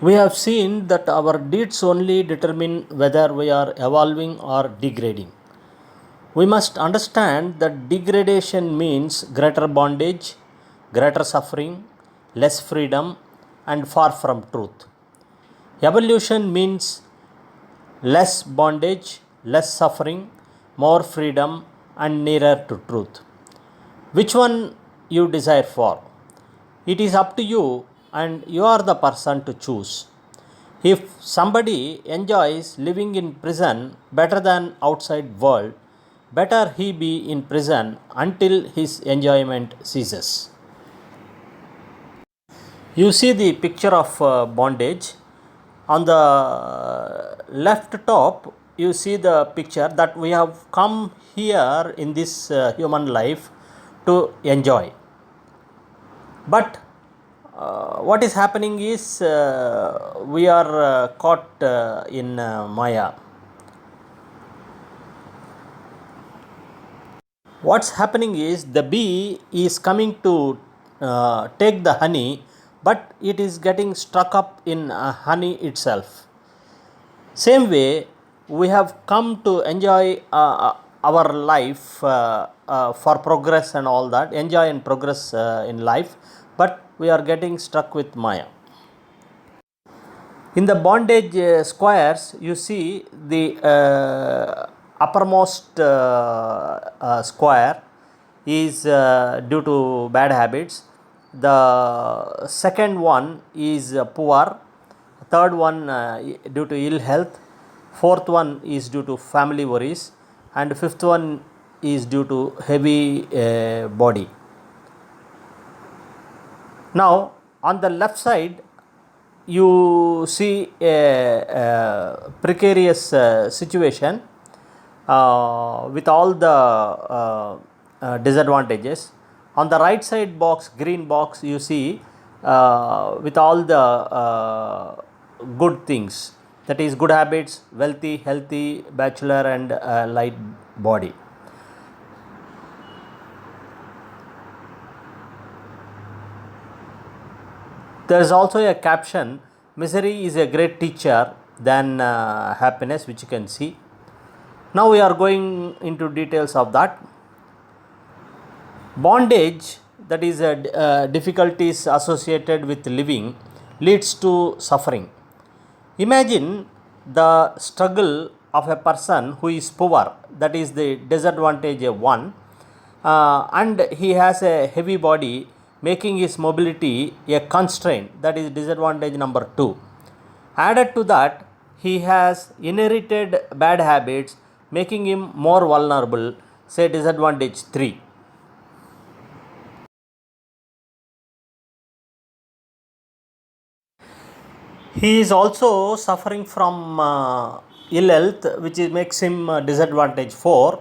We have seen that our deeds only determine whether we are evolving or degrading. We must understand that degradation means greater bondage, greater suffering, less freedom, and far from truth. Evolution means less bondage, less suffering, more freedom, and nearer to truth. Which one you desire for? It is up to you, and you are the person to choose. If somebody enjoys living in prison better than outside world, better he be in prison until his enjoyment ceases. You see the picture of bondage. On the left top, you see the picture that we have come here in this human life to enjoy. But what is happening is we are caught in Maya. What's happening is the bee is coming to take the honey, but it is getting stuck up in honey itself. Same way, we have come to enjoy our life for progress and all that, enjoy and progress in life, but we are getting stuck with Maya. In the bondage squares, you see the uppermost square is due to bad habits. The second one is poor. Third one due to ill health. Fourth one is due to family worries. And fifth one is due to heavy body. Now, on the left side, you see a precarious situation with all the disadvantages. On the right side box, green box, you see with all the good things, that is good habits, wealthy, healthy, bachelor and light body. There is also a caption, misery is a great teacher than happiness, which you can see. Now we are going into details of that. Bondage, that is difficulties associated with living, leads to suffering. Imagine the struggle of a person who is poor, that is the disadvantage 1, and he has a heavy body, making his mobility a constraint, that is disadvantage number 2. Added to that, he has inherited bad habits, making him more vulnerable, say disadvantage 3. He is also suffering from ill health, which makes him disadvantage 4,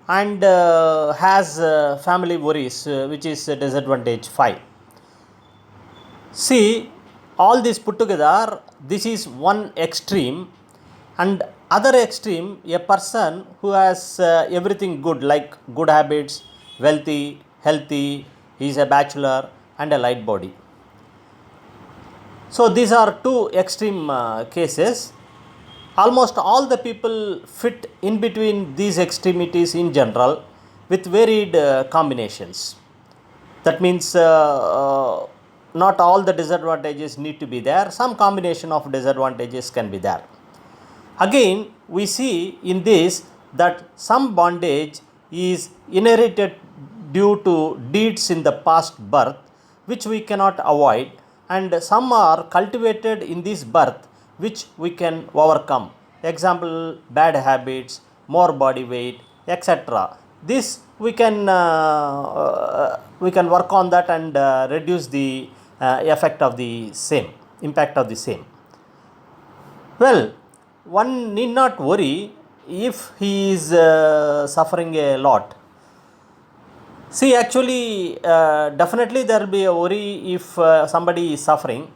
and has family worries, which is disadvantage 5. See, all this put together, this is one extreme, and other extreme, a person who has everything good, like good habits, wealthy, healthy, he is a bachelor and a light body. So these are two extreme cases. Almost all the people fit in between these extremities in general with varied combinations. That means not all the disadvantages need to be there. Some combination of disadvantages can be there. Again, we see in this that some bondage is inherited due to deeds in the past birth, which we cannot avoid, and some are cultivated in this birth, which we can overcome. Example, bad habits, more body weight, etc. This we can work on that and reduce the effect of the same, impact of the same. Well, one need not worry if he is suffering a lot. See, actually, definitely there will be a worry if somebody is suffering.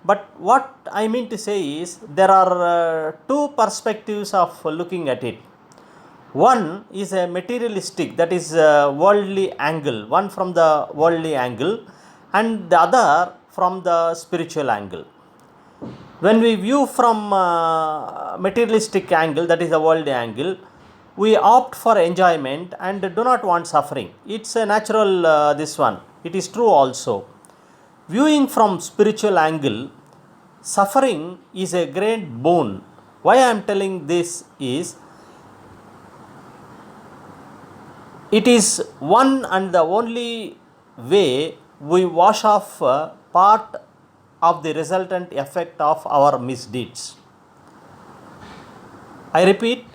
But what I mean to say is there are two perspectives of looking at it. One is a materialistic, that is worldly angle, one from the worldly angle, and the other from the spiritual angle. When we view from materialistic angle, that is the worldly angle, we opt for enjoyment and do not want suffering. It's a natural this one. It is true also. Viewing from spiritual angle, suffering is a great boon. Why I am telling this is, it is one and the only way we wash off part of the resultant effect of our misdeeds. I repeat,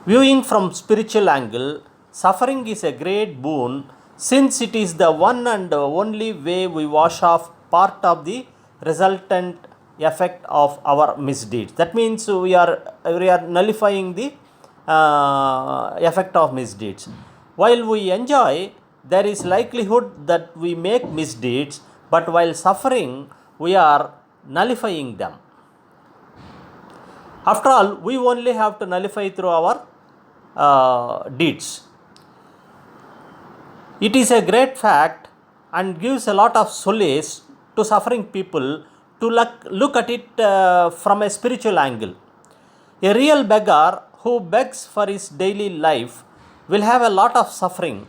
viewing from spiritual angle, suffering is a great boon since it is the one and only way we wash off part of the resultant effect of our misdeeds. That means we are nullifying the effect of misdeeds. While we enjoy, there is likelihood that we make misdeeds, but while suffering, we are nullifying them. After all, we only have to nullify through our deeds. It is a great fact and gives a lot of solace to suffering people to look at it from a spiritual angle. A real beggar who begs for his daily life will have a lot of suffering,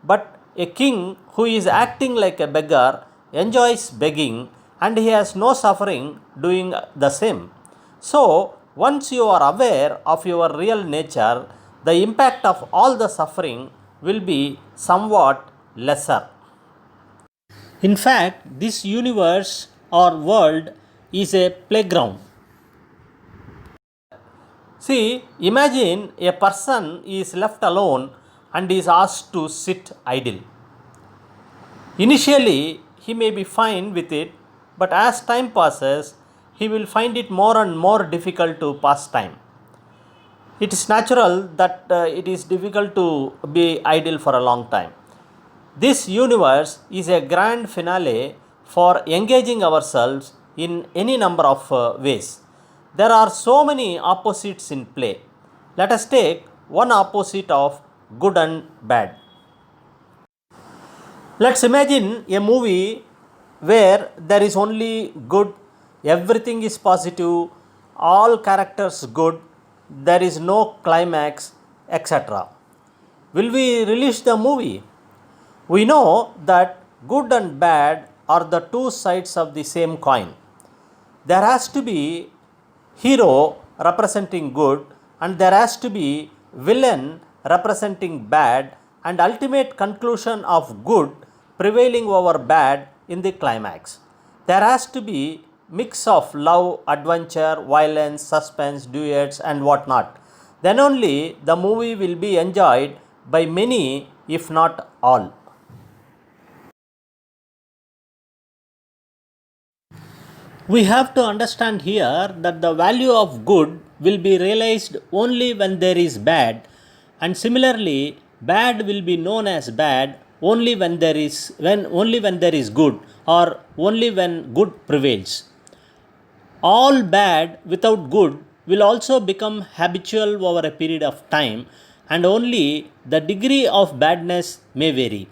but a king who is acting like a beggar enjoys begging and he has no suffering doing the same. So, once you are aware of your real nature, the impact of all the suffering will be somewhat lesser. In fact, this universe or world is a playground. See, imagine a person is left alone and is asked to sit idle. Initially, he may be fine with it, but as time passes, he will find it more and more difficult to pass time. It is natural that it is difficult to be idle for a long time. This universe is a grand finale for engaging ourselves in any number of ways. There are so many opposites in play. Let us take one opposite of good and bad. Let's imagine a movie where there is only good, everything is positive, all characters good, there is no climax, etc. Will we release the movie? We know that good and bad are the two sides of the same coin. There has to be hero representing good and there has to be villain representing bad, and ultimate conclusion of good prevailing over bad in the climax. There has to be mix of love, adventure, violence, suspense, duets and whatnot. Then only the movie will be enjoyed by many, if not all. We have to understand here that the value of good will be realized only when there is bad, and similarly bad will be known as bad only when there is good, or only when good prevails. All bad without good will also become habitual over a period of time, and only the degree of badness may vary.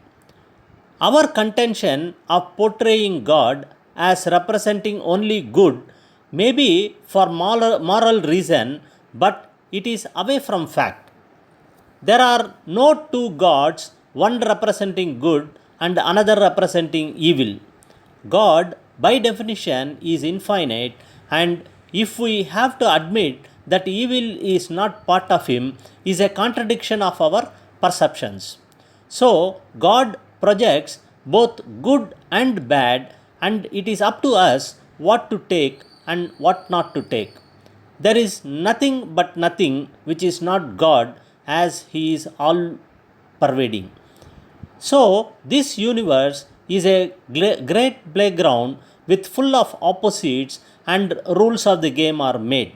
Our contention of portraying God as representing only good may be for moral reason, but it is away from fact. There are no two gods, one representing good and another representing evil. God, by definition, is infinite, and if we have to admit that evil is not part of Him, is a contradiction of our perceptions. So, God projects both good and bad, and it is up to us what to take and what not to take. There is nothing but nothing which is not God, as He is all pervading. So, this universe is a great playground with full of opposites, and rules of the game are made.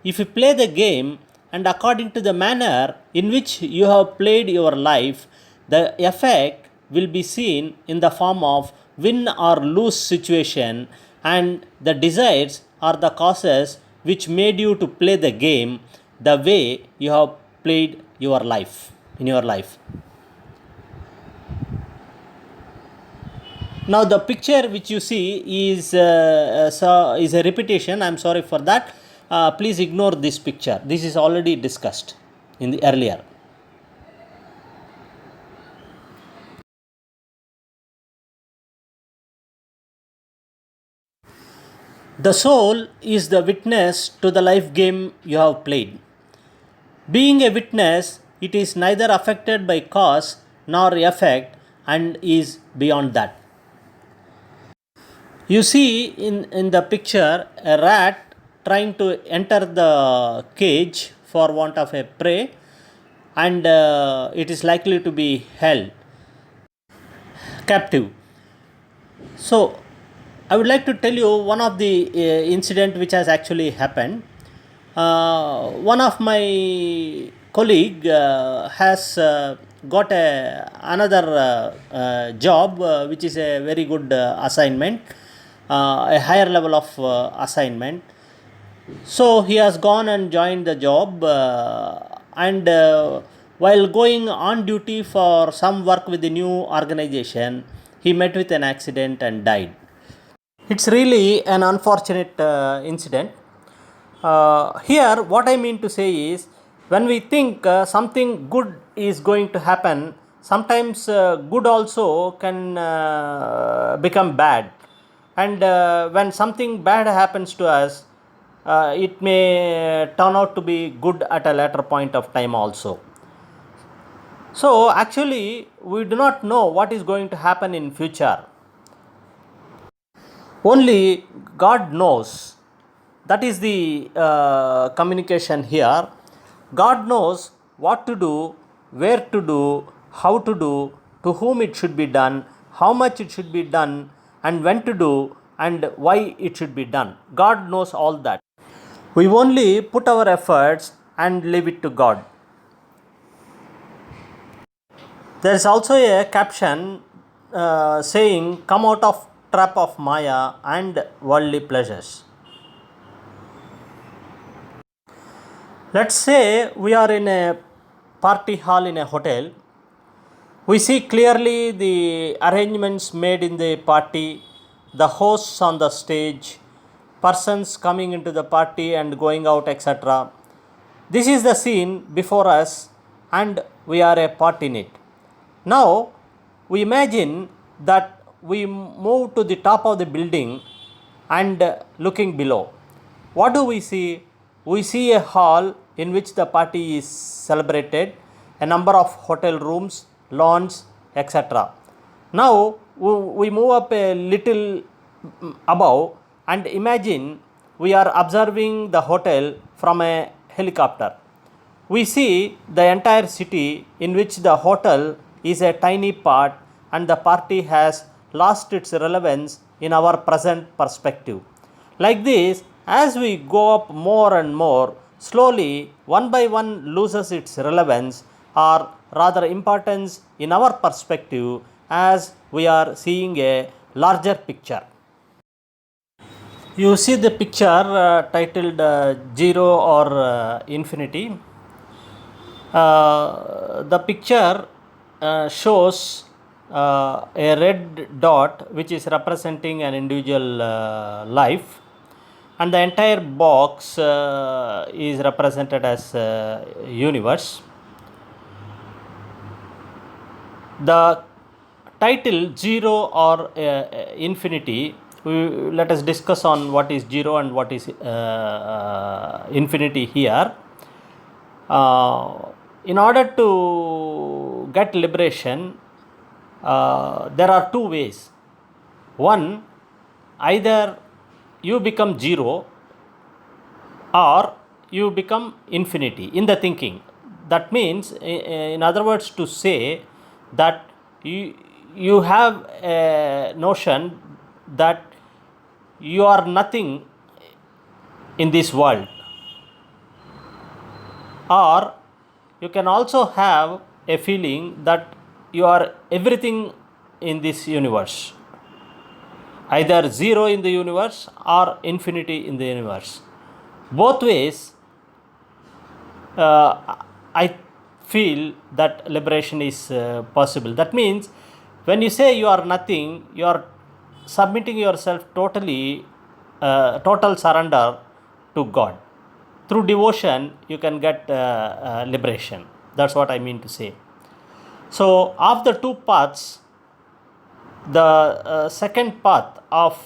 If you play the game and according to the manner in which you have played your life, the effect will be seen in the form of win or lose situation, and the desires are the causes which made you to play the game the way you have played your life in your life. Now the picture which you see is a repetition. I am sorry for that. Please ignore this picture. This is already discussed in the earlier. The soul is the witness to the life game you have played. Being a witness, it is neither affected by cause nor effect and is beyond that. You see in the picture a rat trying to enter the cage for want of a prey, and it is likely to be held captive. So, I would like to tell you one of the incident which has actually happened. One of my colleague has got another job which is a very good assignment, a higher level of assignment. So he has gone and joined the job, and while going on duty for some work with the new organization, he met with an accident and died. It's really an unfortunate incident. Here, what I mean to say is, when we think something good is going to happen, sometimes good also can become bad. And when something bad happens to us, it may turn out to be good at a later point of time also. So, actually, we do not know what is going to happen in future. Only God knows. That is the communication here. God knows what to do, where to do, how to do, to whom it should be done, how much it should be done, and when to do, and why it should be done. God knows all that. We only put our efforts and leave it to God. There is also a caption saying, "Come out of trap of Maya and worldly pleasures." Let's say we are in a party hall in a hotel. We see clearly the arrangements made in the party, the hosts on the stage, persons coming into the party and going out, etc. This is the scene before us, and we are a part in it. Now, we imagine that we move to the top of the building and looking below. What do we see? We see a hall in which the party is celebrated, a number of hotel rooms, lawns, etc. Now, we move up a little above and imagine we are observing the hotel from a helicopter. We see the entire city in which the hotel is a tiny part and the party has lost its relevance in our present perspective. Like this, as we go up more and more, slowly one by one loses its relevance or rather importance in our perspective as we are seeing a larger picture. You see the picture titled Zero or Infinity. The picture shows a red dot which is representing an individual life, and the entire box is represented as universe. The title Zero or Infinity, let us discuss on what is zero and what is infinity here. In order to get liberation, there are two ways. One, either you become zero or you become infinity in the thinking. That means, in other words, to say that you have a notion that you are nothing in this world, or you can also have a feeling that you are everything in this universe, either zero in the universe or infinity in the universe. Both ways, I feel that liberation is possible. That means when you say you are nothing, you are submitting yourself totally, total surrender to God. Through devotion, you can get liberation. That's what I mean to say. So, of the two paths, the second path of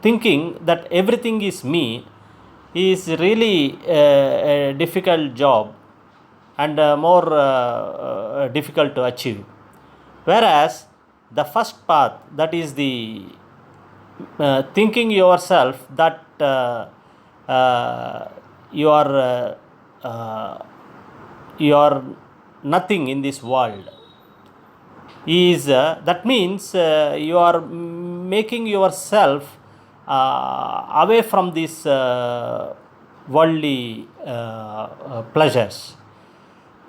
thinking that everything is me is really a difficult job and more difficult to achieve. Whereas the first path, that is the thinking yourself that you are nothing in this world, is that means you are making yourself away from these worldly pleasures,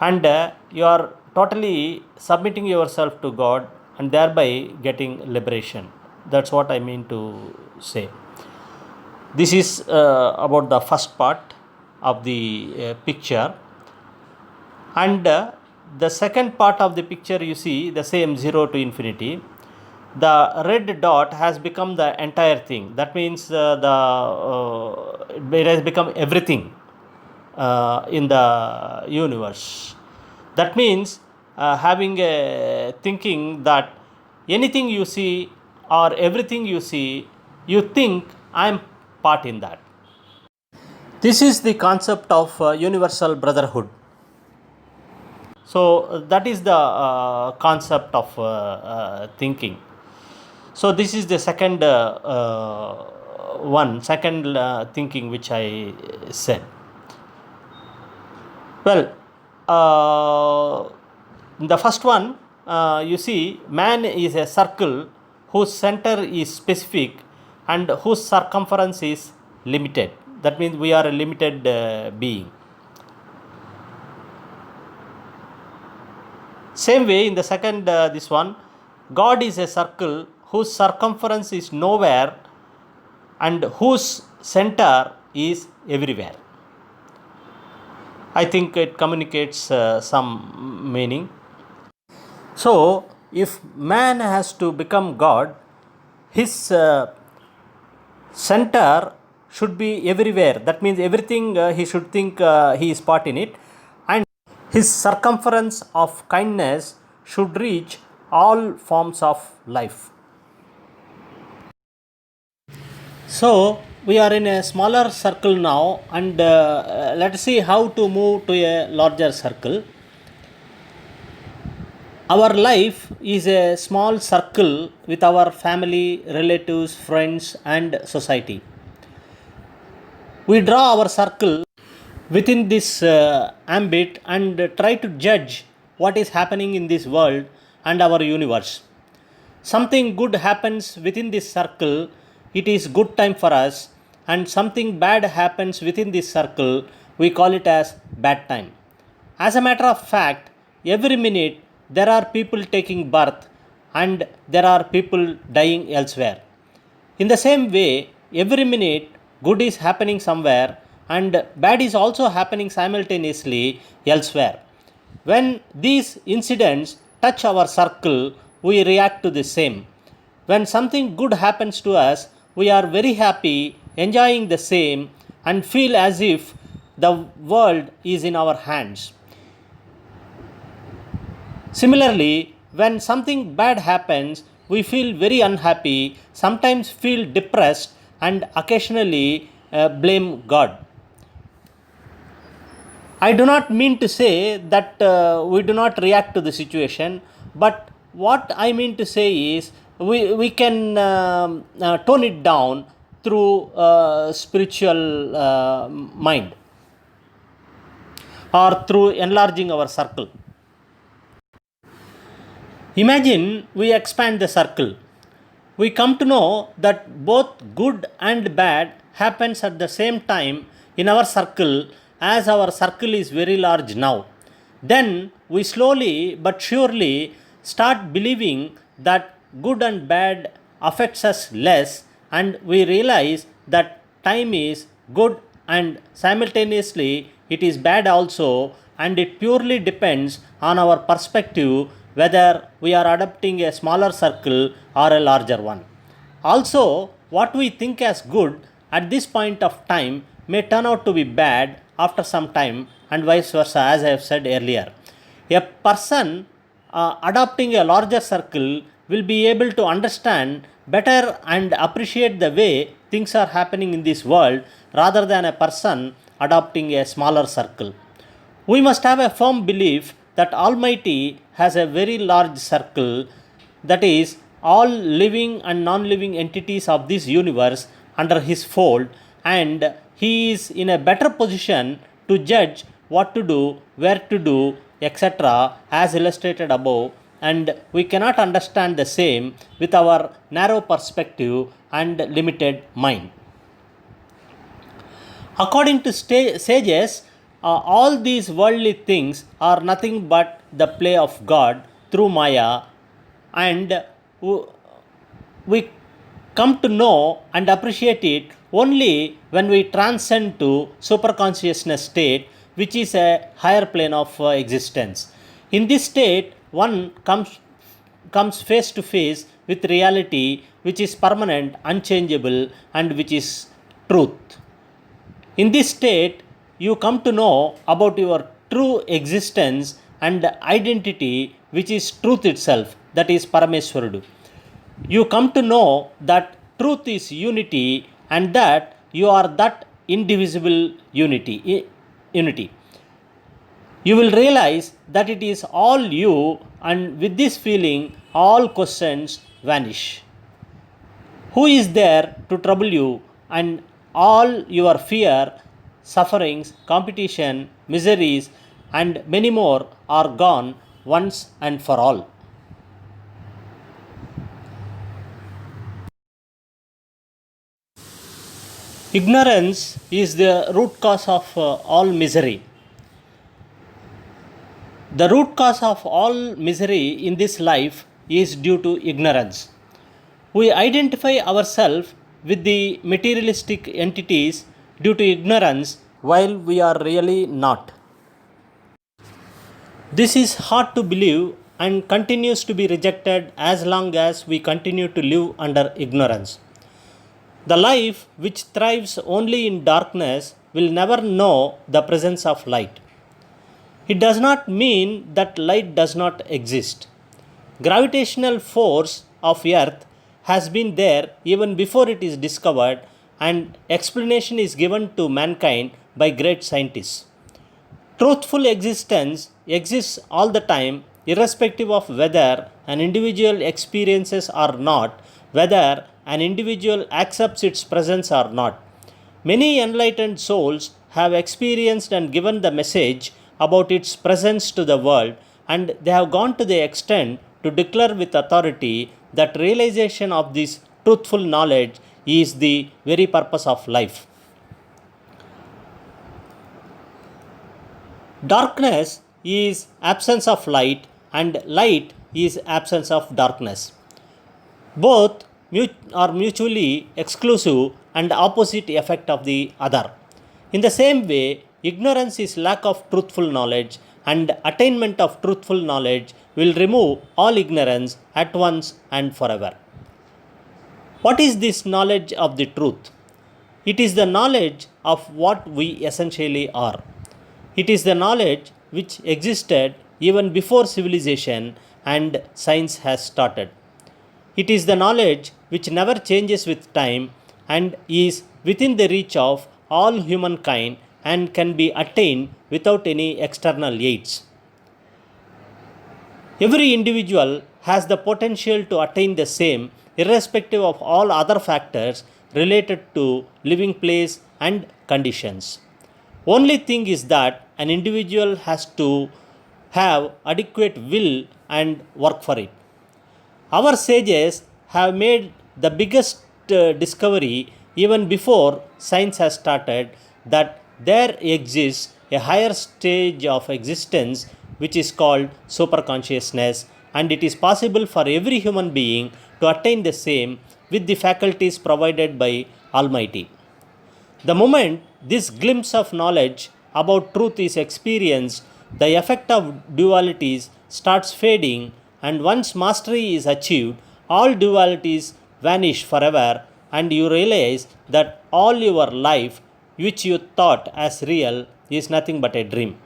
and you are totally submitting yourself to God and thereby getting liberation. That's what I mean to say. This is about the first part of the picture, and the second part of the picture, you see the same 0 to infinity. The red dot has become the entire thing. That means it has become everything in the universe. That means having a thinking that anything you see or everything you see, you think I am part in that. This is the concept of universal brotherhood. So that is the concept of thinking. So this is the second thinking which I said. Well, the first one, you see, man is a circle whose center is specific and whose circumference is limited. That means we are a limited being. Same way, in the second, this one, God is a circle whose circumference is nowhere and whose center is everywhere. I think it communicates some meaning. So, if man has to become God, his center should be everywhere. That means everything he should think he is part in it, and his circumference of kindness should reach all forms of life. So, we are in a smaller circle now, and let us see how to move to a larger circle. Our life is a small circle with our family, relatives, friends, and society. We draw our circle within this ambit and try to judge what is happening in this world and our universe. Something good happens within this circle, it is good time for us, and something bad happens within this circle, we call it as bad time. As a matter of fact, every minute there are people taking birth and there are people dying elsewhere. In the same way, every minute good is happening somewhere and bad is also happening simultaneously elsewhere. When these incidents touch our circle, we react to the same. When something good happens to us, we are very happy, enjoying the same, and feel as if the world is in our hands. Similarly, when something bad happens, we feel very unhappy, sometimes feel depressed, and occasionally blame God. I do not mean to say that we do not react to the situation, but what I mean to say is we can tone it down through spiritual mind or through enlarging our circle. Imagine we expand the circle. We come to know that both good and bad happens at the same time in our circle, as our circle is very large now. Then we slowly but surely start believing that good and bad affects us less, and we realize that time is good and simultaneously it is bad also, and it purely depends on our perspective whether we are adopting a smaller circle or a larger one. Also, what we think as good at this point of time may turn out to be bad after some time, and vice versa, as I have said earlier. A person adopting a larger circle will be able to understand better and appreciate the way things are happening in this world rather than a person adopting a smaller circle. We must have a firm belief that Almighty has a very large circle, that is, all living and non living entities of this universe under His fold, and He is in a better position to judge what to do, where to do, etc., as illustrated above, and we cannot understand the same with our narrow perspective and limited mind. According to sages, all these worldly things are nothing but the play of God through Maya, and we come to know and appreciate it only when we transcend to superconsciousness state, which is a higher plane of existence. In this state, one comes face to face with reality, which is permanent, unchangeable, and which is truth. In this state, you come to know about your true existence and identity, which is truth itself, that is Parameswarudu. You come to know that truth is unity and that you are that indivisible unity. You will realize that it is all you, and with this feeling, all questions vanish. Who is there to trouble you, and all your fear, sufferings, competition, miseries, and many more are gone once and for all. Ignorance is the root cause of all misery. The root cause of all misery in this life is due to ignorance. We identify ourselves with the materialistic entities due to ignorance, while we are really not. This is hard to believe and continues to be rejected as long as we continue to live under ignorance. The life which thrives only in darkness will never know the presence of light. It does not mean that light does not exist. Gravitational force of earth has been there even before it is discovered, and explanation is given to mankind by great scientists. Truthful existence exists all the time, irrespective of whether an individual experiences or not, whether an individual accepts its presence or not. Many enlightened souls have experienced and given the message about its presence to the world, and they have gone to the extent to declare with authority that realization of this truthful knowledge is the very purpose of life. Darkness is absence of light, and light is absence of darkness. Both are mutually exclusive and opposite effect of the other. In the same way, ignorance is lack of truthful knowledge, and attainment of truthful knowledge will remove all ignorance at once and forever. What is this knowledge of the truth? It is the knowledge of what we essentially are. It is the knowledge which existed even before civilization and science has started. It is the knowledge which never changes with time and is within the reach of all humankind and can be attained without any external aids. Every individual has the potential to attain the same, irrespective of all other factors related to living place and conditions. Only thing is that an individual has to have adequate will and work for it. Our sages have made the biggest discovery even before science has started, that there exists a higher stage of existence which is called superconsciousness, and it is possible for every human being to attain the same with the faculties provided by Almighty. The moment this glimpse of knowledge about truth is experienced, the effect of dualities starts fading and once mastery is achieved, all dualities vanish forever, and you realize that all your life, which you thought as real, is nothing but a dream.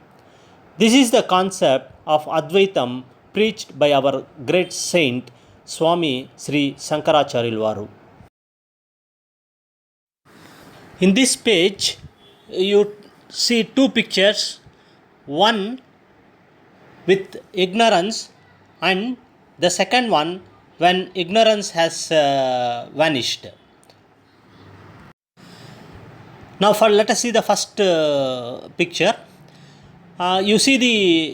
This is the concept of Advaitam preached by our great saint Swami Sri Shankaracharya Varu. In this page, you see two pictures, one with ignorance and the second one when ignorance has vanished. Now let us see the first picture. You see the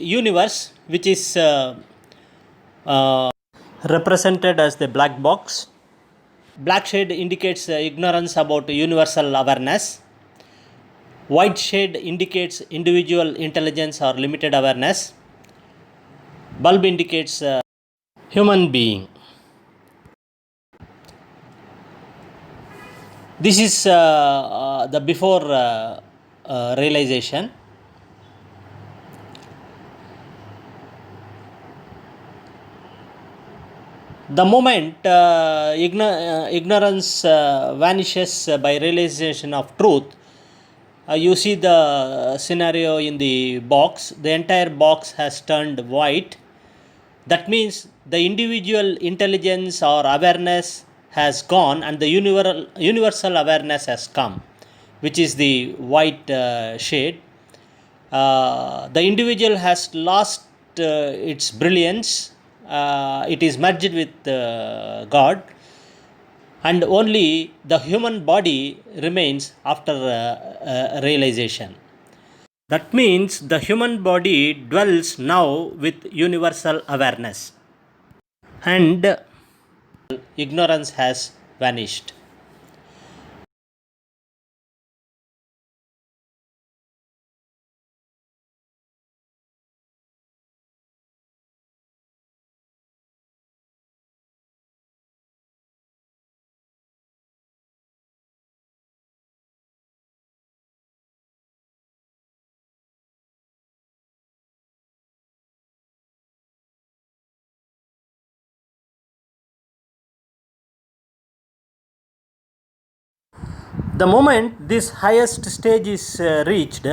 universe, which is represented as the black box. Black shade indicates ignorance about universal awareness. White shade indicates individual intelligence or limited awareness. Bulb indicates human being. This is the before realization. The moment ignorance vanishes by realization of truth, you see the scenario in the box. The entire box has turned white. That means the individual intelligence or awareness has gone and the universal awareness has come, which is the white shade. The individual has lost its brilliance. It is merged with God, and only the human body remains after realization. That means the human body dwells now with universal awareness, and ignorance has vanished. The moment this highest stage is reached,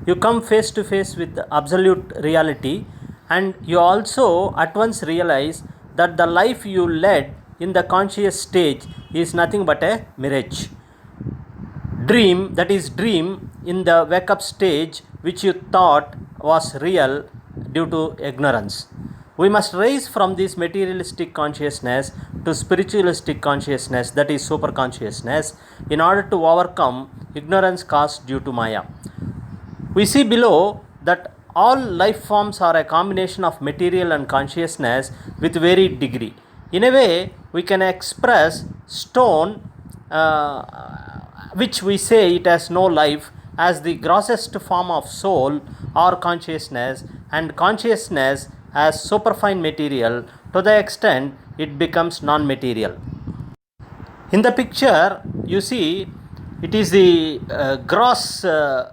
you come face to face with absolute reality, and you also at once realize that the life you led in the conscious stage is nothing but a mirage. Dream, that is, dream in the wake up stage, which you thought was real due to ignorance. We must rise from this materialistic consciousness to spiritualistic consciousness, that is super consciousness, in order to overcome ignorance caused due to Maya. We see below that all life forms are a combination of material and consciousness with varied degree. In a way, we can express stone, which we say it has no life, as the grossest form of soul or consciousness, and consciousness as superfine material to the extent it becomes non-material. In the picture, you see it is the gross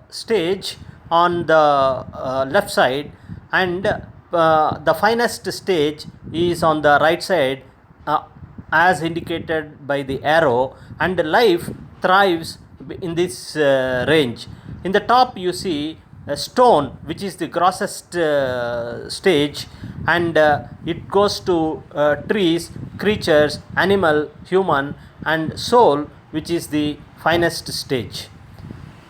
stage on the left side, and the finest stage is on the right side, as indicated by the arrow, and life thrives in this range. In the top, you see a stone, which is the grossest stage, and it goes to trees, creatures, animal, human, and soul, which is the finest stage.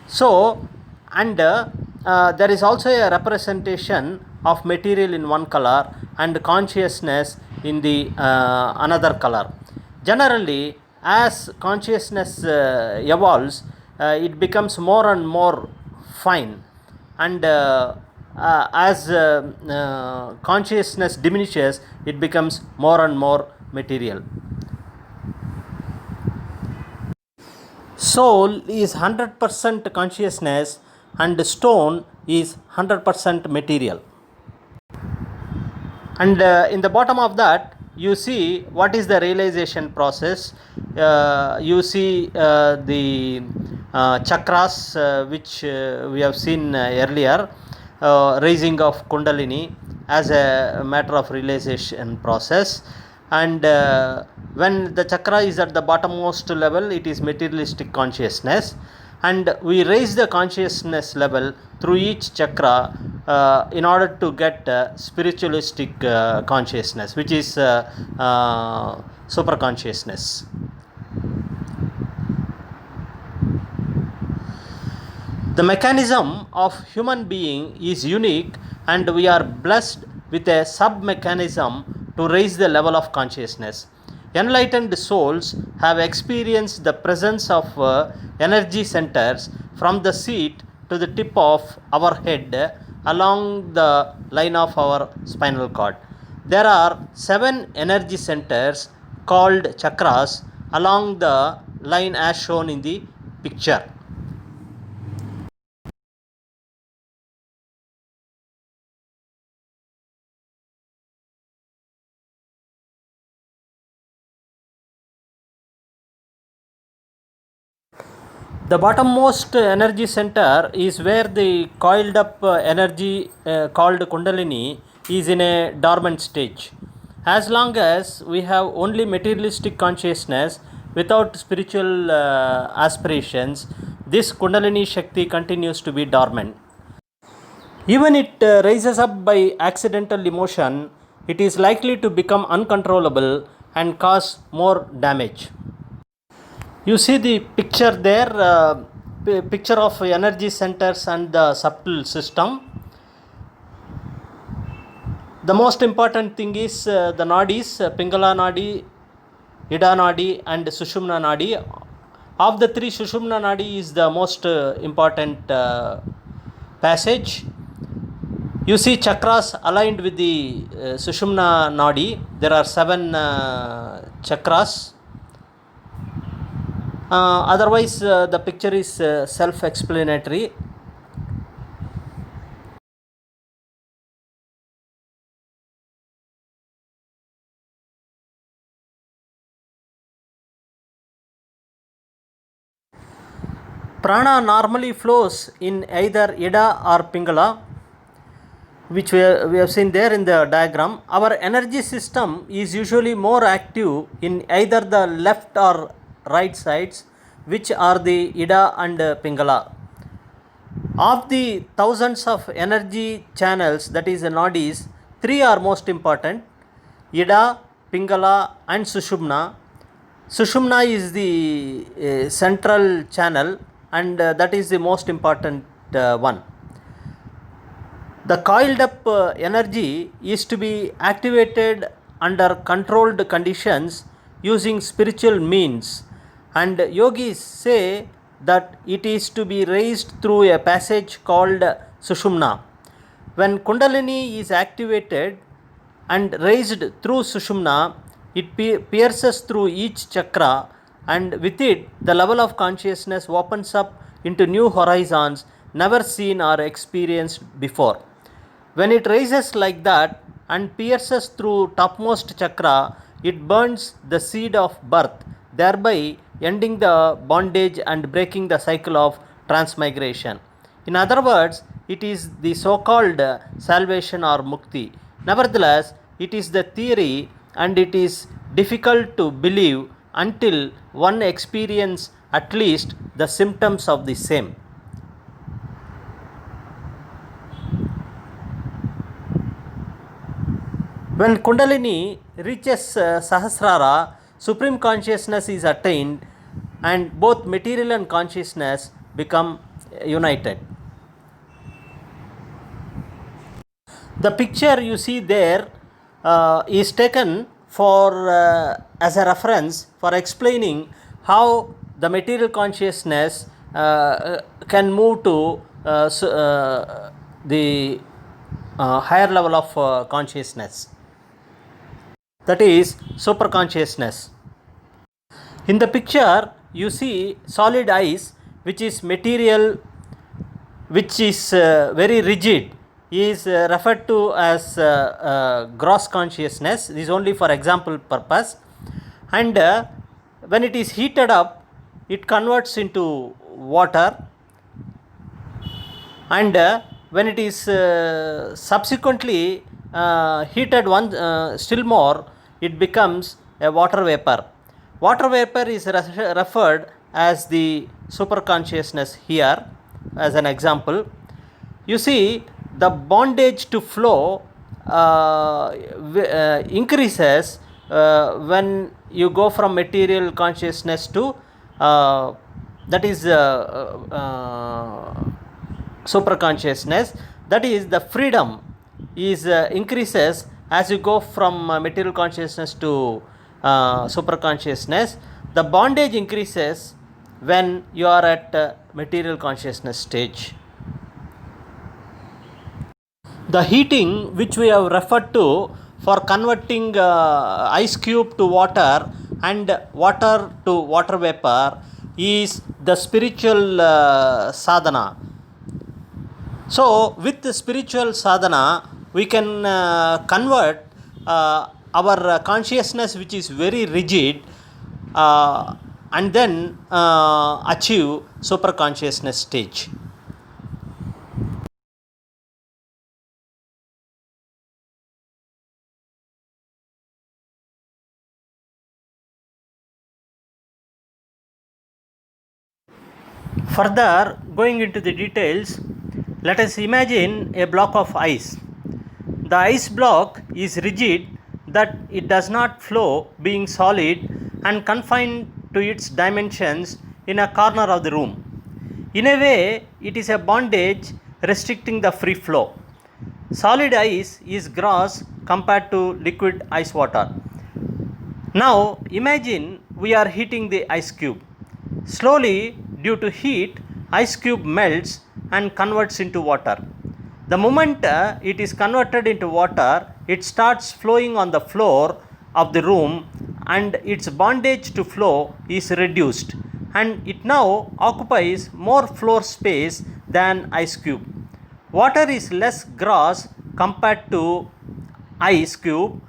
So, and there is also a representation of material in one color and consciousness in the another color. Generally, as consciousness evolves, it becomes more and more fine, and as consciousness diminishes, it becomes more and more material. Soul is 100% consciousness and stone is 100% material. And in the bottom of that, you see what is the realization process. You see the chakras, which we have seen earlier, raising of Kundalini, as a matter of realization process. And when the chakra is at the bottommost level, it is materialistic consciousness, and we raise the consciousness level through each chakra in order to get spiritualistic consciousness, which is super consciousness. The mechanism of human being is unique, and we are blessed with a sub mechanism to raise the level of consciousness. Enlightened souls have experienced the presence of energy centers from the seat to the tip of our head along the line of our spinal cord. There are 7 energy centers called chakras along the line as shown in the picture. The bottommost energy center is where the coiled up energy called Kundalini is in a dormant stage. As long as we have only materialistic consciousness without spiritual aspirations, this Kundalini Shakti continues to be dormant. Even it rises up by accidental emotion, it is likely to become uncontrollable and cause more damage. You see the picture there, picture of energy centers and the subtle system. The most important thing is the nadis, Pingala Nadi, Ida Nadi and Sushumna Nadi. Of the 3, Sushumna Nadi is the most important passage. You see chakras aligned with the Sushumna Nadi. There are 7 chakras. Otherwise, the picture is self-explanatory. Prana normally flows in either Ida or Pingala, which we have seen there in the diagram. Our energy system is usually more active in either the left or right sides, which are the Ida and Pingala. Of the thousands of energy channels, that is the nadis, 3 are most important: Ida, Pingala and Sushumna. Sushumna is the central channel, and that is the most important one. The coiled up energy is to be activated under controlled conditions using spiritual means, and yogis say that it is to be raised through a passage called Sushumna. When Kundalini is activated and raised through Sushumna, it pierces through each chakra, and with it the level of consciousness opens up into new horizons never seen or experienced before. When it rises like that and pierces through topmost chakra, it burns the seed of birth, thereby ending the bondage and breaking the cycle of transmigration. In other words, it is the so-called salvation or mukti. Nevertheless, it is the theory, and it is difficult to believe until one experiences at least the symptoms of the same. When Kundalini reaches Sahasrara, supreme consciousness is attained, and both material and consciousness become united. The picture you see there is taken for as a reference for explaining how the material consciousness can move to the higher level of consciousness, that is super consciousness. In the picture you see solid ice, which is material, which is very rigid, is referred to as gross consciousness. This is only for example purpose, and when it is heated up, it converts into water, and when it is subsequently heated one still more, it becomes a water vapor. Water vapor is referred as the superconsciousness here as an example. You see, the bondage to flow increases when you go from material consciousness to that is super consciousness. That is, the freedom is increases as you go from material consciousness to super consciousness. The bondage increases when you are at material consciousness stage. The heating which we have referred to for converting ice cube to water and water to water vapor is the spiritual sadhana. So, with the spiritual sadhana, we can convert our consciousness, which is very rigid, and then achieve super consciousness stage. Further, going into the details, let us imagine a block of ice. The ice block is rigid, that it does not flow, being solid and confined to its dimensions in a corner of the room. In a way, it is a bondage restricting the free flow. Solid ice is gross compared to liquid ice water. Now imagine we are heating the ice cube. Slowly, due to heat, ice cube melts and converts into water. The moment it is converted into water, it starts flowing on the floor of the room and its bondage to flow is reduced, and it now occupies more floor space than ice cube. Water is less gross compared to ice cube,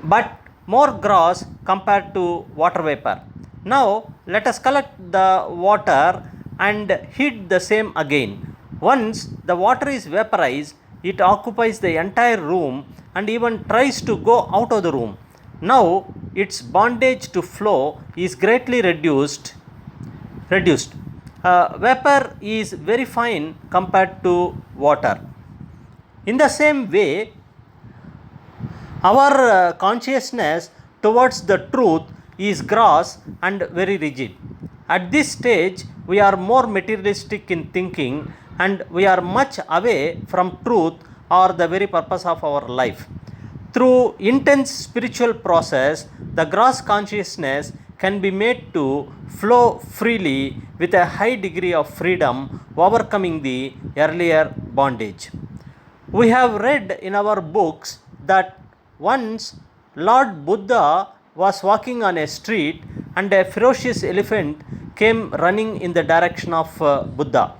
but more gross compared to water vapor. Now let us collect the water and heat the same again. Once the water is vaporized, it occupies the entire room and even tries to go out of the room. Now its bondage to flow is greatly reduced. Vapor is very fine compared to water. In the same way, our consciousness towards the truth is gross and very rigid. At this stage, we are more materialistic in thinking and we are much away from truth or the very purpose of our life. Through intense spiritual process, the gross consciousness can be made to flow freely with a high degree of freedom, overcoming the earlier bondage. We have read in our books that once Lord Buddha was walking on a street and a ferocious elephant came running in the direction of Buddha.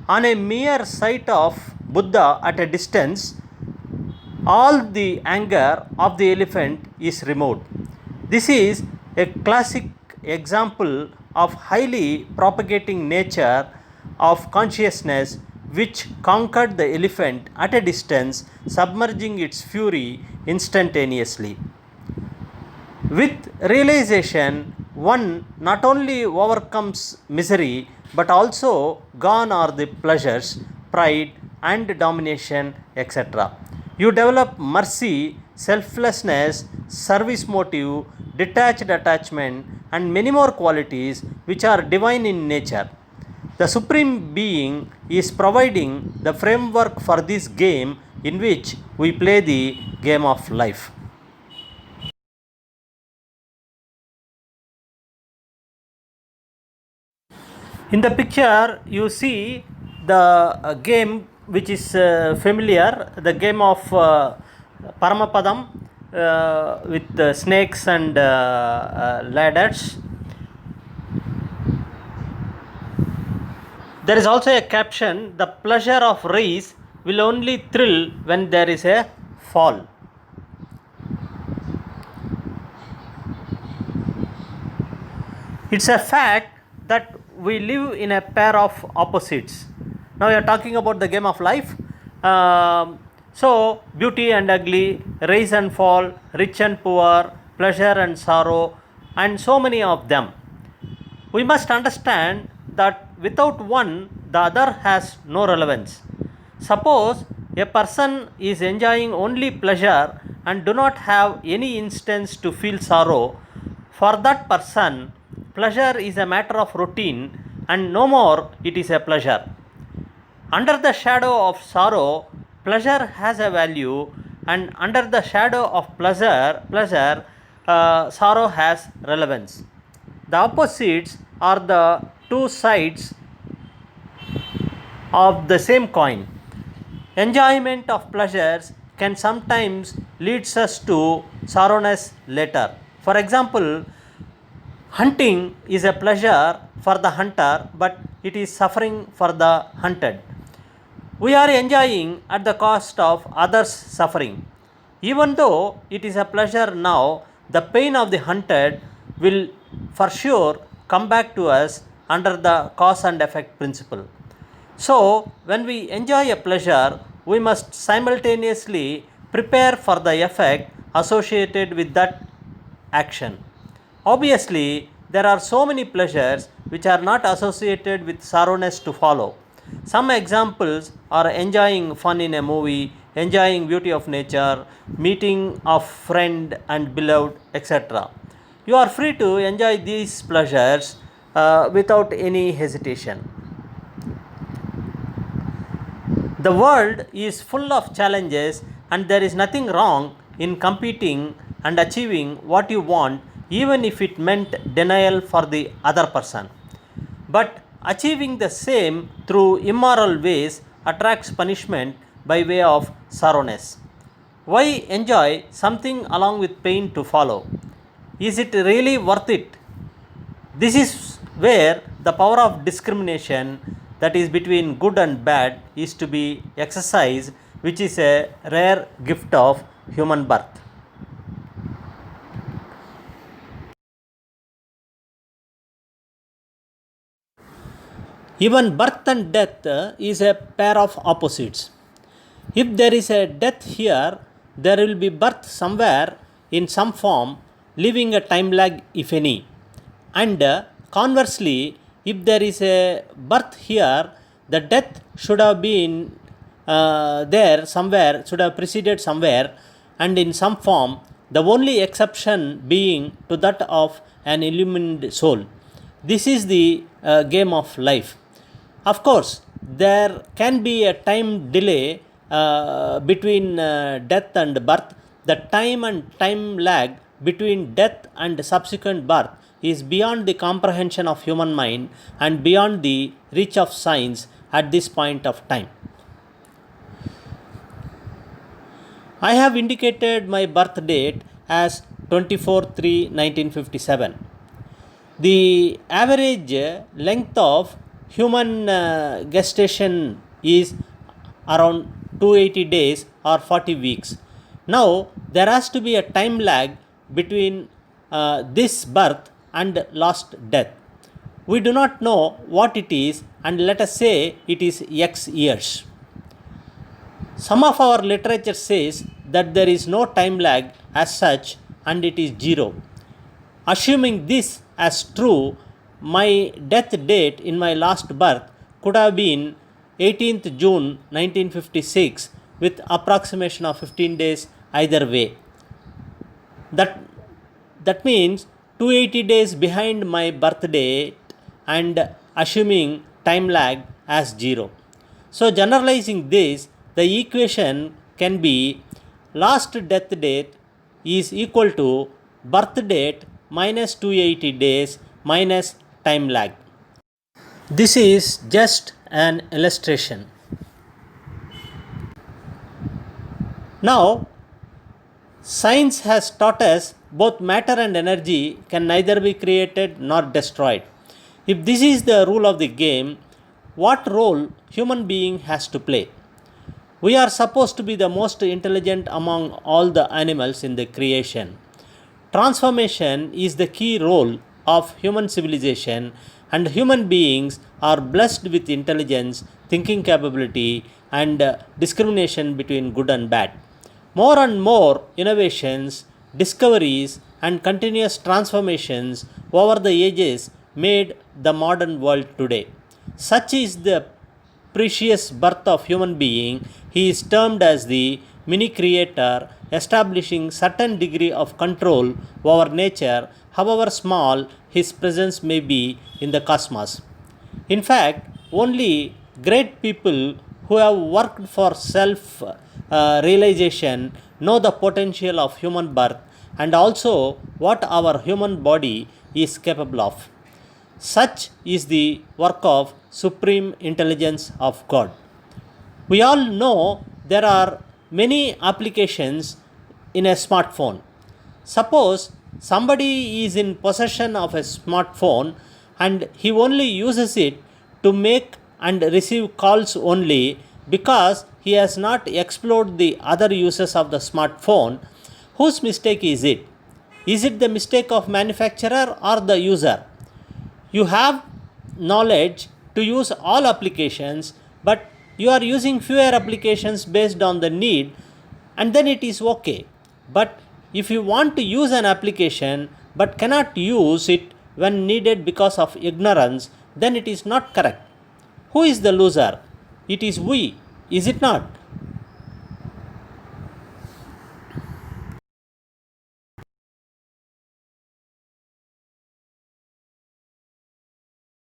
On a mere sight of Buddha at a distance, all the anger of the elephant is removed. This is a classic example of highly propagating nature of consciousness which conquered the elephant at a distance, submerging its fury instantaneously. With realization, one not only overcomes misery but also gone are the pleasures, pride, and domination, etc. You develop mercy, selflessness, service motive, detached attachment, and many more qualities which are divine in nature. The Supreme Being is providing the framework for this game in which we play the game of life. In the picture, you see the game which is familiar, the game of Paramapadam with snakes and ladders. There is also a caption, the pleasure of race will only thrill when there is a fall. It's a fact that we live in a pair of opposites. Now we are talking about the game of life. So, beauty and ugly, rise and fall, rich and poor, pleasure and sorrow, and so many of them. We must understand that without one, the other has no relevance. Suppose a person is enjoying only pleasure and do not have any instance to feel sorrow. For that person, pleasure is a matter of routine and no more it is a pleasure. Under the shadow of sorrow, pleasure has a value, and under the shadow of pleasure, sorrow has relevance. The opposites are the two sides of the same coin. Enjoyment of pleasures can sometimes leads us to sorrowness later. For example, hunting is a pleasure for the hunter, but it is suffering for the hunted. We are enjoying at the cost of others' suffering. Even though it is a pleasure now, the pain of the hunted will for sure come back to us under the cause and effect principle. So, when we enjoy a pleasure, we must simultaneously prepare for the effect associated with that action. Obviously, there are so many pleasures which are not associated with sorrowness to follow. Some examples are enjoying fun in a movie, enjoying beauty of nature, meeting of friend and beloved, etc. You are free to enjoy these pleasures without any hesitation. The world is full of challenges, and there is nothing wrong in competing and achieving what you want, even if it meant denial for the other person. But achieving the same through immoral ways attracts punishment by way of sorrowness. Why enjoy something along with pain to follow? Is it really worth it? This is where the power of discrimination, that is between good and bad, is to be exercised, which is a rare gift of human birth. Even birth and death is a pair of opposites. If there is a death here, there will be birth somewhere in some form, leaving a time lag, if any. And conversely, if there is a birth here, the death should have been there somewhere, should have preceded somewhere, and in some form, the only exception being to that of an illumined soul. This is the game of life. Of course, there can be a time delay between death and birth. The time and time lag between death and subsequent birth is beyond the comprehension of human mind and beyond the reach of science at this point of time. I have indicated my birth date as 24/3/1957. The average length of human gestation is around 280 days or 40 weeks. Now, there has to be a time lag between this birth and last death. We do not know what it is, and let us say it is X years. Some of our literature says that there is no time lag as such and it is zero. Assuming this as true, my death date in my last birth could have been 18th June 1956 with approximation of 15 days either way. That means 280 days behind my birth date and assuming time lag as zero. So generalizing this, the equation can be last death date is equal to birth date minus 280 days minus time lag. This is just an illustration. Now, science has taught us both matter and energy can neither be created nor destroyed. If this is the rule of the game, what role human being has to play? We are supposed to be the most intelligent among all the animals in the creation. Transformation is the key role of human civilization, and human beings are blessed with intelligence, thinking capability, and discrimination between good and bad. More and more innovations, discoveries, and continuous transformations over the ages made the modern world today. Such is the precious birth of human being. He is termed as the mini creator, establishing certain degree of control over nature, however small his presence may be in the cosmos. In fact, only great people who have worked for self realization know the potential of human birth and also what our human body is capable of. Such is the work of supreme intelligence of God. We all know there are many applications in a smartphone. Suppose somebody is in possession of a smartphone and he only uses it to make and receive calls only because he has not explored the other uses of the smartphone. Whose mistake is it? Is it the mistake of manufacturer or the user? You have knowledge to use all applications, but you are using fewer applications based on the need, and then it is okay. But if you want to use an application but cannot use it when needed because of ignorance, then it is not correct. Who is the loser? It is we, is it not?